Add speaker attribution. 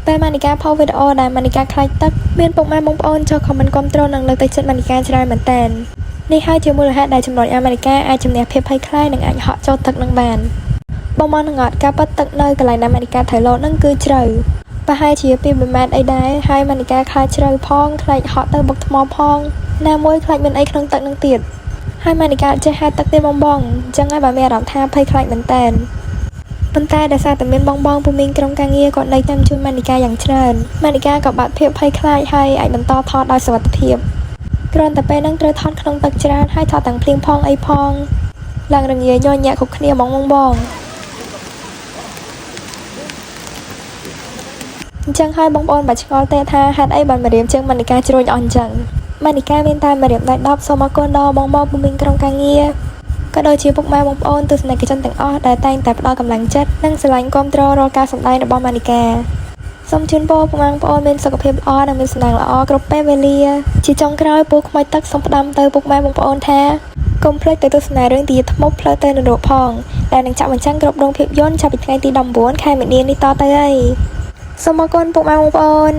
Speaker 1: ពេលម៉ានីកាផុសវីដេអូដែលម៉ានីកាខ្លាចទឹកមានពុកម៉ែបងប្អូនចុះខមមិនគាំទ្រនិងលើកទឹកចិត្តម៉ានីកាច្រើនមែនទែននេះហើយជាមូលហេតុដែលចំណុចឲ្យម៉ានីកាអាចជំនះភាពភ័យខ្លាចនិងអាចហក់ចូលទឹកនឹងបានបងមកនឹងអត់ការប៉ັດទឹកនៅកន្លែងដែលម៉ានីកាត្រូវលោតនឹងគឺជ្រៅប្រហែលជា2ម៉ែត្រអីដែរហើយម៉ានីកាខ្លាចជ្រៅផងខ្លាចហក់ទៅបុកថ្មផងណាមួយខ្លាចមានអីក្នុងទឹកនឹងទៀតហើយម៉ានីកាចេះហែលទឹកទេបងអញ្ចឹងហើយបើមានអារម្មណ៍ថាភ័យខ្លាចមែនទែនប៉ុន្តែដោយសារតែមានបងពូមីងក្រុមការងារគាត់នៅតាមជួយម៉ានីកាយ៉ាងច្រើនម៉ានីកាក៏បាត់ភាពភ័យខ្លាចហើយអាចបន្តថតដោយសុវត្ថិភាពគ្រាន់តែពេលហ្នឹងត្រូវថតក្នុងទឹកច្រើនហើយថតទាំងភ្លៀងផងអីផងឡើងរងាញ័រញាក់គ្រប់គ្នាបងអញ្ចឹងហើយបងប្អូនបាច់ឆ្ងល់ទេថាហេតុអីបានម្រាមជើងម៉ានីកាជ្រួញអស់អញ្ចឹងម៉ានីកាមានតែម្រាមដៃ10សូមអរគុណដល់បងពូមីងក្រុមការងារក៏ដូចជាពុកម៉ែបងប្អូនទស្សនិកជនទាំងអស់ដែលតែងតែផ្ដល់កម្លាំងចិត្តនិងស្រឡាញ់គាំទ្ររាល់ការសម្ដែងរបស់ម៉ានីកាសូមជូនពរពុកម៉ែបងប្អូនមានសុខភាពល្អនិងមានសំណាងល្អគ្រប់ពេលវេលាជាចុងក្រោយពូខ្មោចទឹកសូមផ្ដាំទៅពុកម៉ែបងប្អូនថាកុំភ្លេចទៅទស្សនារឿងទីធ្មប់ផ្លូវទៅនរកផងដែលនឹងចាក់បញ្ចាំងគ្រប់រោងភាពយន្តចាប់ពីថ្ងៃទី19ខែមីនានេះតទៅហើយសូមអរគុណពុកម៉ែបងប្អូន